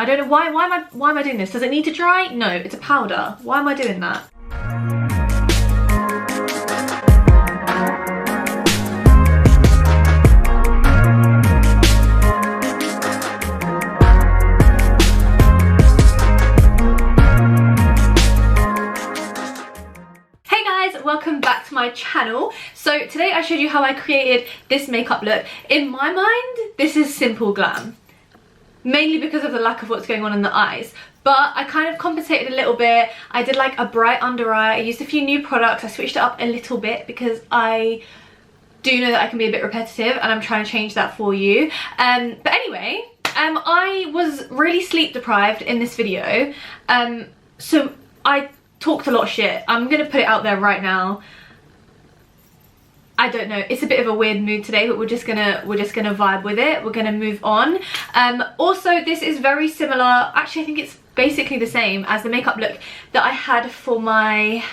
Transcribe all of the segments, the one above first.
I don't know why am I doing this? Does it need to dry? No, it's a powder. Why am I doing that? Welcome back to my channel. So today I showed you how I created this makeup look. In my mind, this is simple glam, mainly because of the lack of what's going on in the eyes, but I kind of compensated a little bit. I did like a bright under eye. I used a few new products. I switched it up a little bit because I do know that I can be a bit repetitive, and I'm trying to change that for you. But anyway, I was really sleep deprived in this video, so I talked a lot of shit. I'm gonna put it out there right now. I don't know, it's a bit of a weird mood today, but we're just gonna vibe with it. We're gonna move on. Also, this is very similar, actually I think it's basically the same as the makeup look that I had for my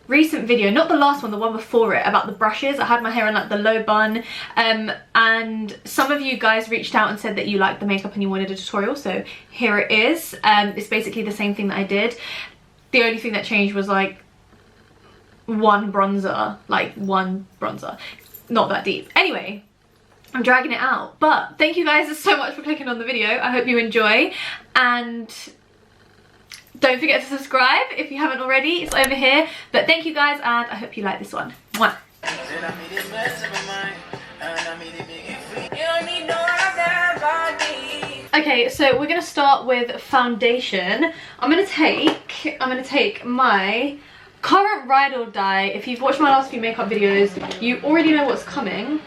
recent video, not the last one, the one before it, about the brushes. I had my hair in like the low bun, and some of you guys reached out and said that you liked the makeup and you wanted a tutorial, so here it is. It's basically the same thing that I did. The only thing that changed was like one bronzer, not that deep. Anyway, I'm dragging it out, but thank you guys so much for clicking on the video. I hope you enjoy, and don't forget to subscribe if you haven't already. It's over here. But thank you guys, and I hope you like this one. Mwah. Okay, so we're gonna start with foundation. I'm gonna take my current ride or die. If you've watched my last few makeup videos, you already know what's coming.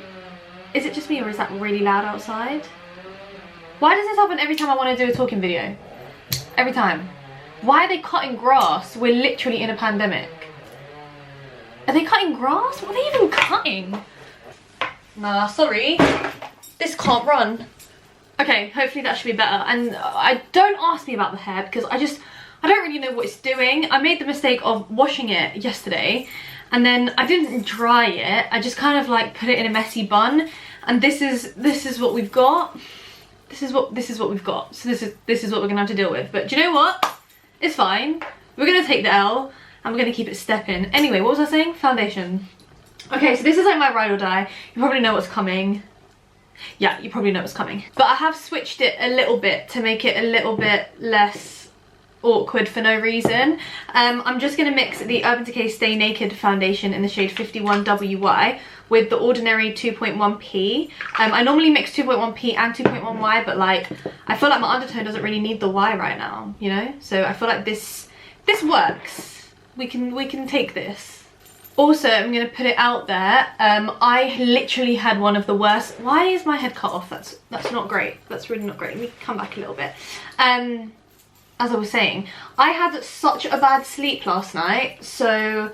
Is it just me, or is that really loud outside? Why does this happen every time I want to do a talking video? Every time. Why are they cutting grass? We're literally in a pandemic. Are they cutting grass? What are they even cutting? Nah, sorry. This can't run. Okay, hopefully that should be better. And don't ask me about the hair, because I don't really know what it's doing. I made the mistake of washing it yesterday, and then I didn't dry it. I just kind of like put it in a messy bun, and this is what we've got. This is what we've got. So this is what we're gonna have to deal with. But do you know what? It's fine. We're gonna take the L, and we're gonna keep it stepping. Anyway, what was I saying? Foundation. Okay, so this is like my ride or die. You probably know what's coming. Yeah, you probably know what's coming. But I have switched it a little bit to make it a little bit less awkward for no reason. I'm just going to mix the Urban Decay Stay Naked foundation in the shade 51WY with the Ordinary 2.1p. I normally mix 2.1p and 2.1y, but like I feel like my undertone doesn't really need the Y right now, you know? So I feel like this works. We can take this. Also, I'm going to put it out there, I literally had one of the worst... Why is my head cut off? That's not great. That's really not great. Let me come back a little bit. As I was saying, I had such a bad sleep last night, so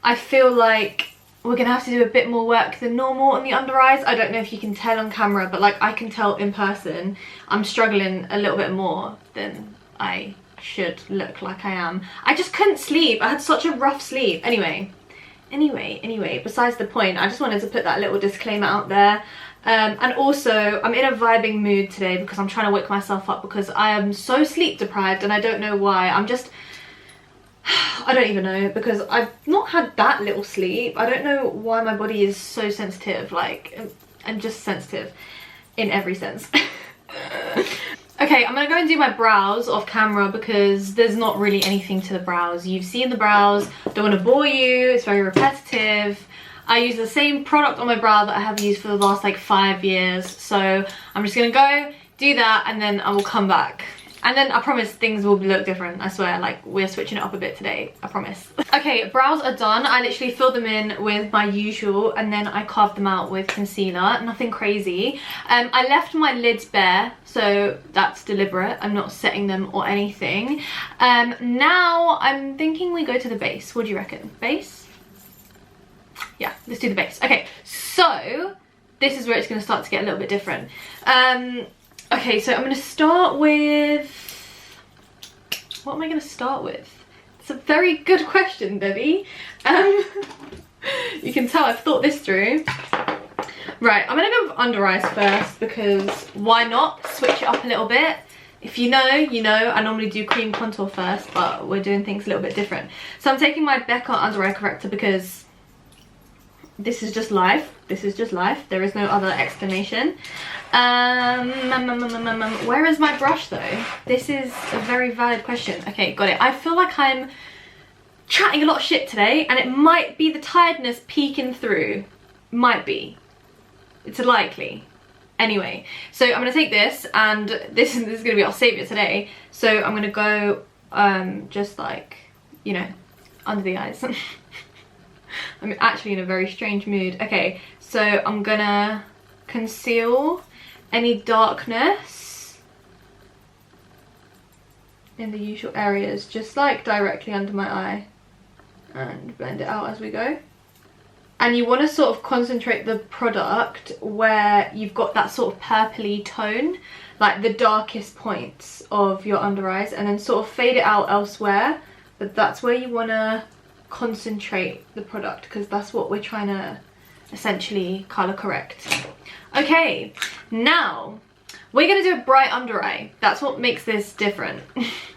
I feel like we're going to have to do a bit more work than normal on the under eyes. I don't know if you can tell on camera, but like I can tell in person, I'm struggling a little bit more than I should look like I am. I just couldn't sleep. I had such a rough sleep. Anyway, besides the point, I just wanted to put that little disclaimer out there. And also, I'm in a vibing mood today because I'm trying to wake myself up, because I am so sleep deprived and I don't know why. I don't even know, because I've not had that little sleep. I don't know why my body is so sensitive. Like, I'm just sensitive in every sense. Okay, I'm gonna go and do my brows off camera because there's not really anything to the brows. You've seen the brows, don't want to bore you, it's very repetitive. I use the same product on my brow that I have used for the last like 5 years. So I'm just gonna go do that, and then I will come back. And then I promise things will look different, I swear. Like, we're switching it up a bit today, I promise. Okay, brows are done. I literally filled them in with my usual, and then I carved them out with concealer. Nothing crazy. I left my lids bare, so that's deliberate. I'm not setting them or anything. Now I'm thinking we go to the base. What do you reckon? Base? Yeah, let's do the base. Okay, so this is where it's going to start to get a little bit different. Okay, so I'm going to start with... What am I going to start with? It's a very good question, Debbie. You can tell I've thought this through. Right, I'm going to go with under eyes first, because why not? Switch it up a little bit. If you know, you know. I normally do cream contour first, but we're doing things a little bit different. So I'm taking my Becca under eye corrector because this is just life. This is just life. There is no other explanation. Where is my brush though? This is a very valid question. Okay, got it. I feel like I'm chatting a lot of shit today, and it might be the tiredness peeking through. Might be. It's likely. Anyway, so I'm gonna take this, and this is gonna be our savior today. So I'm gonna go just like, you know, under the eyes. I'm actually in a very strange mood. Okay, so I'm gonna conceal any darkness in the usual areas, just like directly under my eye, and blend it out as we go. And you want to sort of concentrate the product where you've got that sort of purpley tone, like the darkest points of your under eyes, and then sort of fade it out elsewhere. But that's where you want to concentrate the product, because that's what we're trying to essentially color correct. Okay, now we're gonna do a bright under eye. That's what makes this different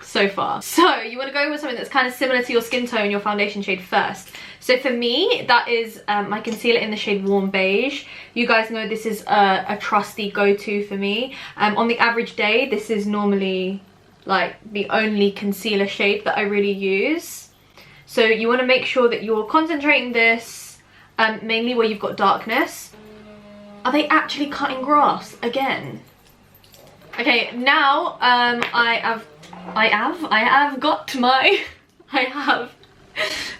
so far. So you want to go with something that's kind of similar to your skin tone, your foundation shade first. So for me, that is my concealer in the shade Warm Beige. You guys know this is a trusty go-to for me. On the average day, this is normally like the only concealer shade that I really use. So you want to make sure that you're concentrating this mainly where you've got darkness. Are they actually cutting grass again? Okay, now I have got my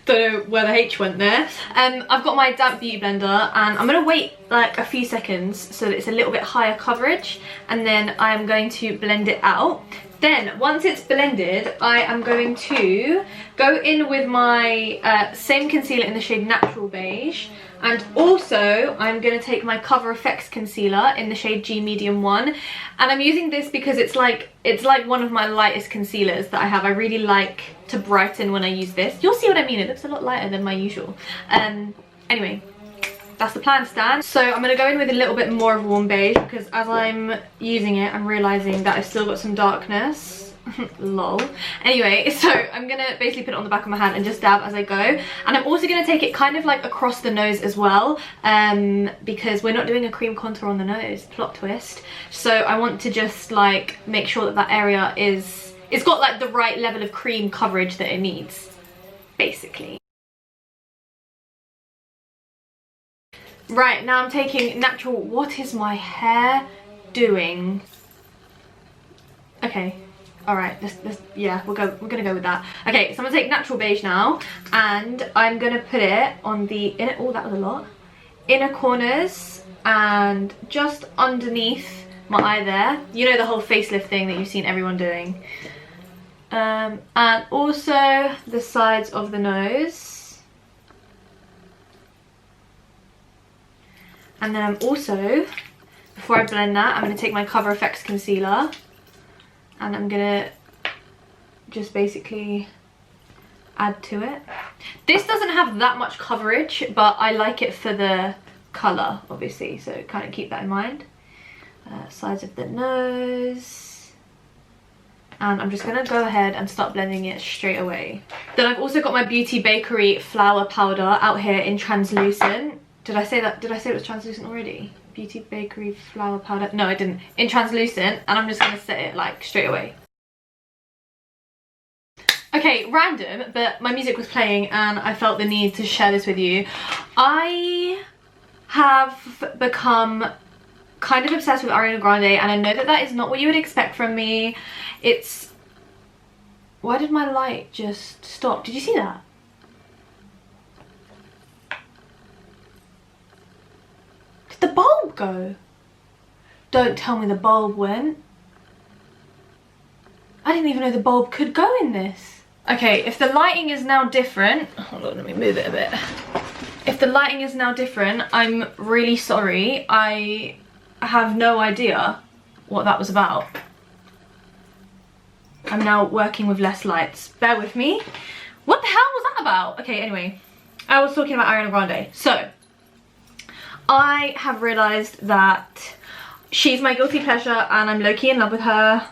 don't know where the H went there. I've got my damp beauty blender, and I'm gonna wait like a few seconds so that it's a little bit higher coverage, and then I'm going to blend it out. Then once it's blended, I am going to go in with my same concealer in the shade Natural Beige, and also I'm going to take my Cover FX concealer in the shade G Medium 1, and I'm using this because it's like one of my lightest concealers that I have. I really like to brighten when I use this. You'll see what I mean. It looks a lot lighter than my usual. Anyway, that's the plan, Stan. So I'm going to go in with a little bit more of Warm Beige, because as I'm using it, I'm realising that I've still got some darkness. Lol. Anyway, so I'm going to basically put it on the back of my hand and just dab as I go. And I'm also going to take it kind of like across the nose as well, because we're not doing a cream contour on the nose. Plot twist. So I want to just like make sure that that area it's got like the right level of cream coverage that it needs, basically. Right, now I'm taking Natural... What is my hair doing? Okay, alright, yeah, we're gonna go with that. Okay, so I'm gonna take Natural Beige now, and I'm gonna put it on the inner... Oh, that was a lot. Inner corners, and just underneath my eye there. You know, the whole facelift thing that you've seen everyone doing. And also the sides of the nose. And then I'm also, before I blend that, I'm going to take my Cover FX concealer, and I'm going to just basically add to it. This doesn't have that much coverage, but I like it for the colour, obviously, so kind of keep that in mind. Sides of the nose. And I'm just going to go ahead and start blending it straight away. Then I've also got my Beauty Bakery Flour Powder out here in Translucent. Did I say that? Did I say it was translucent already? Beauty Bakery Flour Powder. No, I didn't. In translucent, and I'm just going to set it like straight away. Okay, random, but my music was playing and I felt the need to share this with you. I have become kind of obsessed with Ariana Grande, and I know that that is not what you would expect from me. It's... Why did my light just stop? Did you see that? The bulb go? Don't tell me the bulb went. I didn't even know the bulb could go in this. Okay, if the lighting is now different, hold on, let me move it a bit. If the lighting is now different, I'm really sorry. I have no idea what that was about. I'm now working with less lights. Bear with me. What the hell was that about? Okay, anyway, I was talking about Ariana Grande. So, I have realised that she's my guilty pleasure and I'm low-key in love with her.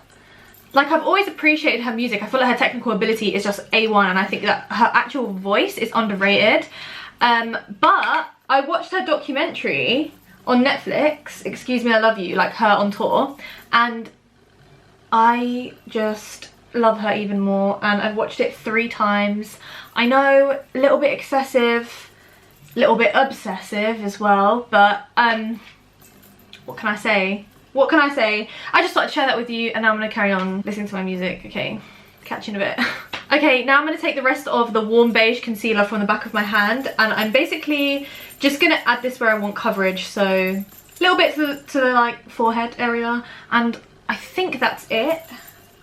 like, I've always appreciated her music. I feel like her technical ability is just A1, and I think that her actual voice is underrated. But I watched her documentary on Netflix, Excuse Me I Love You, like her on tour, and I just love her even more, and I've watched it 3 times. I know, a little bit excessive, a little bit obsessive as well, but what can I say? What can I say? I just thought I'd share that with you, and now I'm going to carry on listening to my music. Okay, catch you in a bit. Okay, now I'm going to take the rest of the warm beige concealer from the back of my hand, and I'm basically just going to add this where I want coverage, so a little bit to the like forehead area, and I think that's it.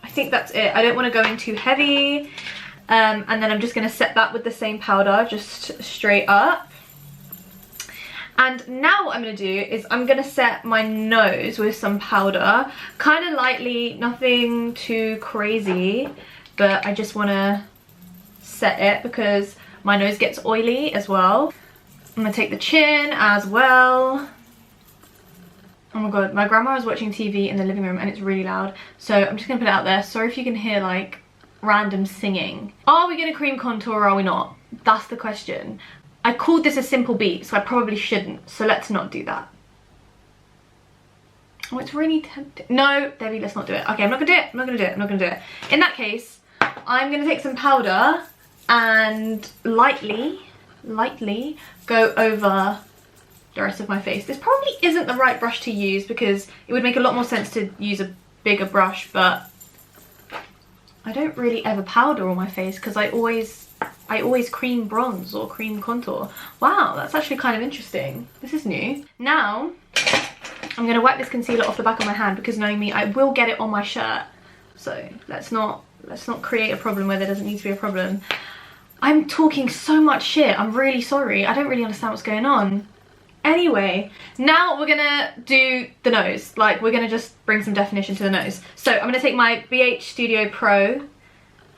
I think that's it. I don't want to go in too heavy, and then I'm just going to set that with the same powder, just straight up. And now what I'm going to do is I'm going to set my nose with some powder, kind of lightly, nothing too crazy, but I just want to set it because my nose gets oily as well. I'm going to take the chin as well. Oh my god, my grandma is watching TV in the living room and it's really loud, so I'm just going to put it out there. Sorry if you can hear like random singing. Are we going to cream contour or are we not? That's the question. I called this a simple beat, so I probably shouldn't, so let's not do that. Oh, it's really tempting. No, Debbie, let's not do it. Okay, I'm not gonna do it, I'm not gonna do it, I'm not gonna do it. In that case, I'm gonna take some powder and lightly go over the rest of my face. This probably isn't the right brush to use because it would make a lot more sense to use a bigger brush, but I don't really ever powder on my face because I always cream bronze or cream contour. Wow, that's actually kind of interesting. This is new. Now, I'm gonna wipe this concealer off the back of my hand because knowing me, I will get it on my shirt. So let's not create a problem where there doesn't need to be a problem. I'm talking so much shit. I'm really sorry. I don't really understand what's going on. Anyway, now we're gonna do the nose. Like, we're gonna just bring some definition to the nose. So I'm gonna take my BH Studio Pro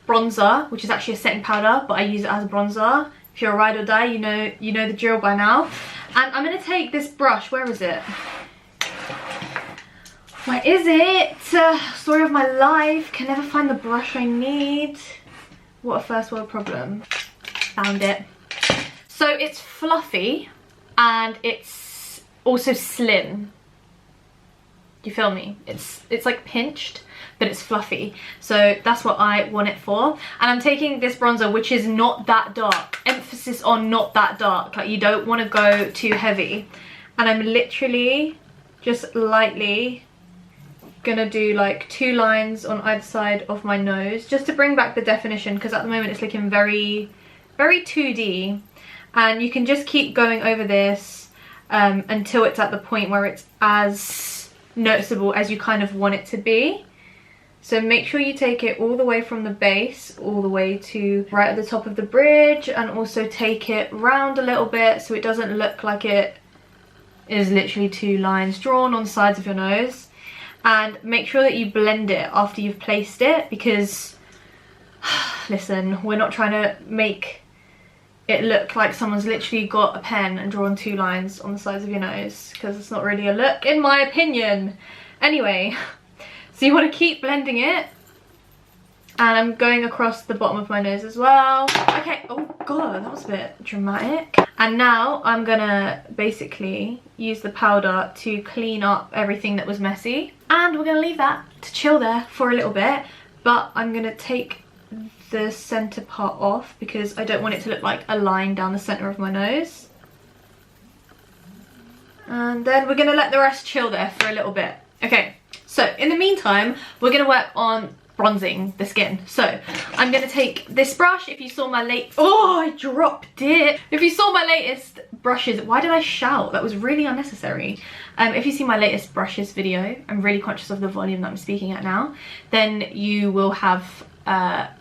bronzer, which is actually a setting powder, but I use it as a bronzer. If you're a ride or die, you know the drill by now. And I'm gonna take this brush. Where is it? Where is it? Story of my life. Can never find the brush I need. What a first world problem. Found it. So it's fluffy and it's also slim. You feel me? It's like pinched, but it's fluffy, so that's what I want it for. And I'm taking this bronzer, which is not that dark. Emphasis on not that dark. Like, you don't want to go too heavy. And I'm literally just lightly gonna do like 2 lines on either side of my nose, just to bring back the definition, because at the moment it's looking very 2D. And you can just keep going over this until it's at the point where it's as noticeable as you kind of want it to be. So make sure you take it all the way from the base all the way to right at the top of the bridge, and also take it round a little bit so it doesn't look like it is literally 2 lines drawn on the sides of your nose. And make sure that you blend it after you've placed it, because listen, we're not trying to make it look like someone's literally got a pen and drawn 2 lines on the sides of your nose, because it's not really a look in my opinion. Anyway, so you want to keep blending it, and I'm going across the bottom of my nose as well. Okay, oh god, that was a bit dramatic. And now I'm gonna basically use the powder to clean up everything that was messy, and we're gonna leave that to chill there for a little bit. But I'm gonna take the center part off because I don't want it to look like a line down the center of my nose. And then we're gonna let the rest chill there for a little bit. Okay, so in the meantime, we're gonna work on bronzing the skin. So I'm gonna take this brush. If you saw my I dropped it. If you saw my latest brushes, why did I shout? That was really unnecessary. If you see my latest brushes video, I'm really conscious of the volume that I'm speaking at now, then you will have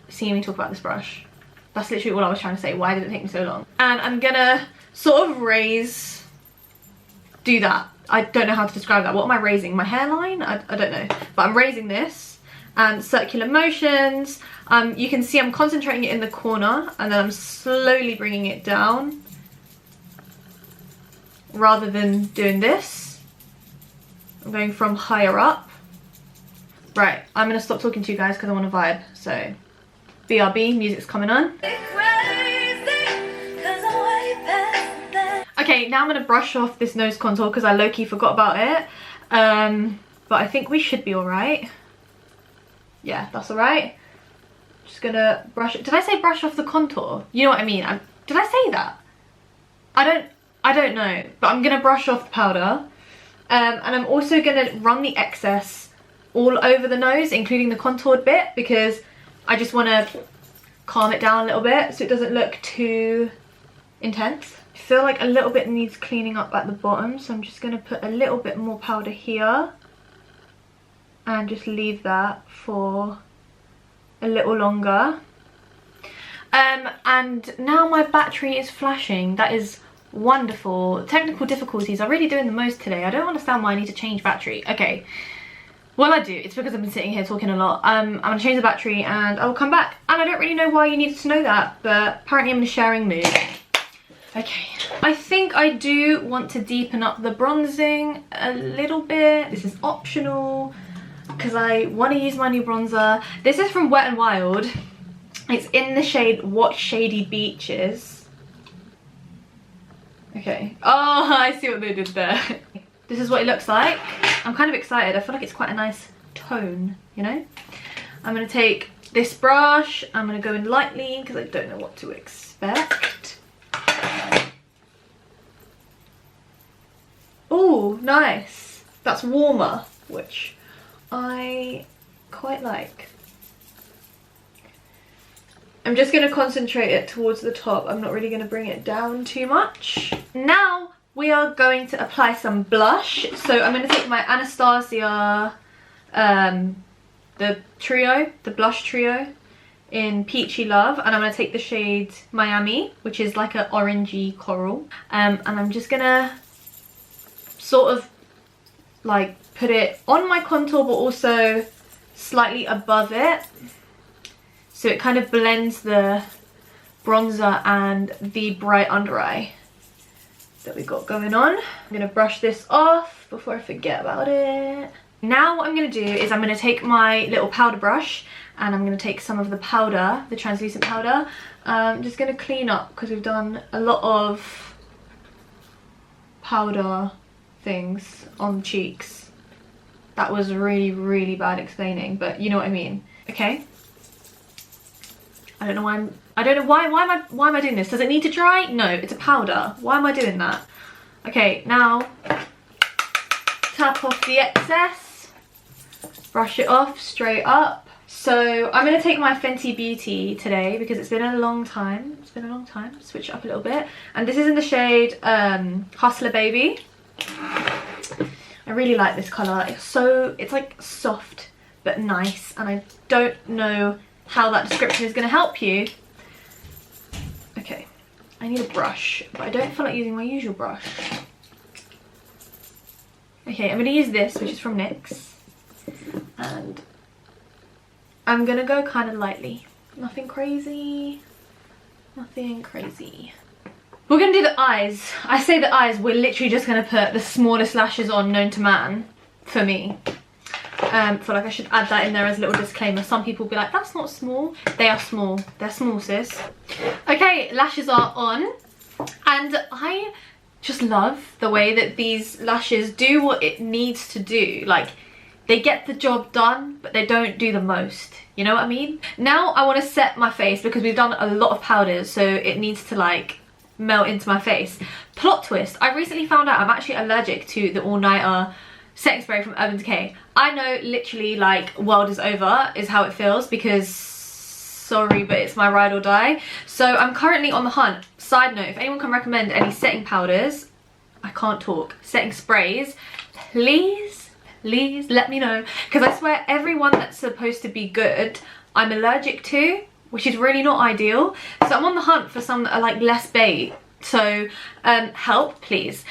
seen me talk about this brush. That's literally all I was trying to say. Why did it take me so long? And I'm gonna sort of do that. I don't know how to describe that. What am I raising? My hairline? I don't know. But I'm raising this. And circular motions. You can see I'm concentrating it in the corner, and then I'm slowly bringing it down rather than doing this. I'm going from higher up. Right, I'm gonna stop talking to you guys because I want to vibe. So, BRB, music's coming on. Okay, now I'm gonna brush off this nose contour because I low-key forgot about it. But I think we should be alright. Yeah, that's alright. Just gonna brush it. Did I say brush off the contour? You know what I mean? Did I say that? I don't know, but I'm gonna brush off the powder. And I'm also gonna run the excess all over the nose, including the contoured bit, because I just want to calm it down a little bit so it doesn't look too intense. I feel like a little bit needs cleaning up at the bottom, so I'm just going to put a little bit more powder here and just leave that for a little longer. And now my battery is flashing. That is wonderful. Technical difficulties are really doing the most today. I don't understand why I need to change battery. Okay. Well, I do. It's because I've been sitting here talking a lot. I'm going to change the battery and I'll come back. And I don't really know why you needed to know that, but apparently I'm in a sharing mood. Okay. I think I do want to deepen up the bronzing a little bit. This is optional because I want to use my new bronzer. This is from Wet n Wild. It's in the shade What Shady Beaches. Okay. Oh, I see what they did there. This is what it looks like. I'm kind of excited. I feel like it's quite a nice tone, you know? I'm going to take this brush. I'm going to go in lightly because I don't know what to expect. Oh, nice. That's warmer, which I quite like. I'm just going to concentrate it towards the top. I'm not really going to bring it down too much. Now we are going to apply some blush. So I'm going to take my Anastasia, the blush trio in Peachy Love. And I'm going to take the shade Miami, which is like an orangey coral. And I'm just going to sort of like put it on my contour, but also slightly above it. So it kind of blends the bronzer and the bright under eye that we've got going on. I'm going to brush this off before I forget about it. Now what I'm going to do is I'm going to take my little powder brush and I'm going to take some of the powder, the translucent powder. I'm just going to clean up because we've done a lot of powder things on the cheeks. That was really, really bad explaining, but you know what I mean. Okay. I don't know why why am I doing this? Does it need to dry? No, it's a powder. Why am I doing that? Okay, now tap off the excess, brush it off straight up. So I'm going to take my Fenty Beauty today because it's been a long time. It's been a long time. Switch it up a little bit. And this is in the shade Hustler Baby. I really like this colour. It's like soft but nice, and I don't know how that description is going to help you. Okay, I need a brush, but I don't feel like using my usual brush. Okay, I'm going to use this, which is from NYX, and I'm going to go kind of lightly. Nothing crazy, nothing crazy. We're going to do the eyes. I say the eyes, we're literally just going to put the smallest lashes on known to man, for me. I feel like I should add that in there as a little disclaimer. Some people will be like, that's not small. They are small. They're small, sis. Okay, lashes are on. And I just love the way that these lashes do what it needs to do. Like, they get the job done, but they don't do the most. You know what I mean? Now I want to set my face because we've done a lot of powders, so it needs to like melt into my face. Plot twist. I recently found out I'm actually allergic to the All Nighter setting spray from Urban Decay. I know literally like world is over is how it feels because sorry, but it's my ride or die. So I'm currently on the hunt. Side note, if anyone can recommend any setting powders, I can't talk, setting sprays, please let me know, because I swear everyone that's supposed to be good I'm allergic to, which is really not ideal. So I'm on the hunt for some that are like less bait. So help please.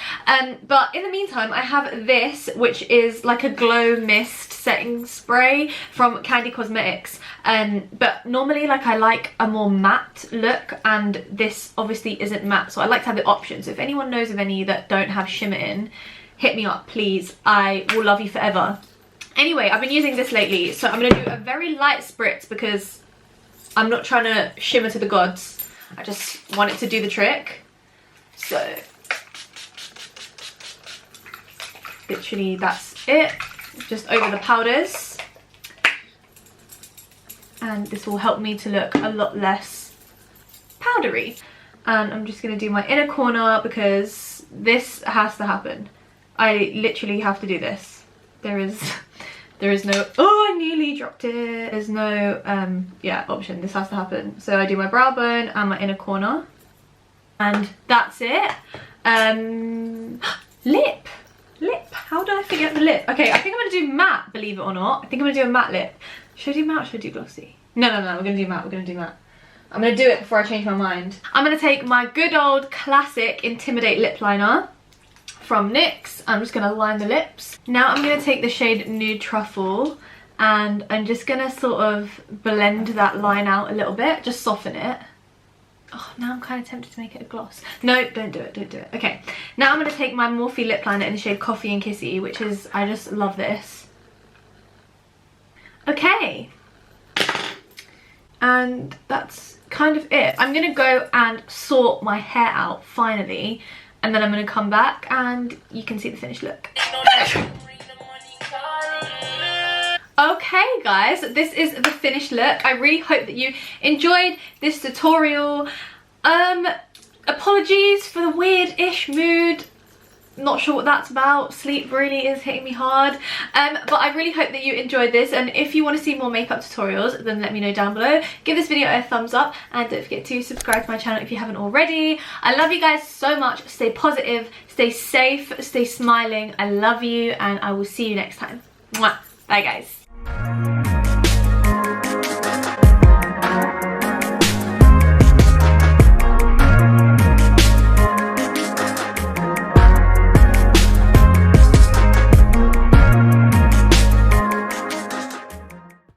But in the meantime I have this, which is like a glow mist setting spray from Candy Cosmetics, but normally like I like a more matte look, and this obviously isn't matte, so I like to have the option. So if anyone knows of any that don't have shimmer in, hit me up please. I will love you forever. Anyway, I've been using this lately, so I'm going to do a very light spritz because I'm not trying to shimmer to the gods. I just want it to do the trick. So, literally that's it. Just over the powders. And this will help me to look a lot less powdery. And I'm just going to do my inner corner because this has to happen. I literally have to do this. There is no, oh, I nearly dropped it. There's no, yeah, option. This has to happen. So I do my brow bone and my inner corner. And that's it. Lip. How did I forget the lip? Okay, I think I'm going to do matte, believe it or not. I think I'm going to do a matte lip. Should I do matte or should I do glossy? No, we're going to do matte. We're going to do matte. I'm going to do it before I change my mind. I'm going to take my good old classic Intimidate lip liner from NYX. I'm just going to line the lips. Now I'm going to take the shade Nude Truffle and I'm just going to sort of blend that line out a little bit. Just soften it. Oh, now I'm kind of tempted to make it a gloss. No, don't do it. Okay, now I'm going to take my Morphe lip liner in the shade Coffee and Kissy, which is, I just love this. Okay. And that's kind of it. I'm going to go and sort my hair out finally, and then I'm going to come back and you can see the finished look. Okay guys, this is the finished look. I really hope that you enjoyed this tutorial. Apologies for the weird-ish mood. Not sure what that's about. Sleep really is hitting me hard. But I really hope that you enjoyed this, and if you want to see more makeup tutorials, then let me know down below. Give this video a thumbs up and don't forget to subscribe to my channel if you haven't already. I love you guys so much. Stay positive, stay safe, stay smiling. I love you, and I will see you next time. Mwah. Bye guys.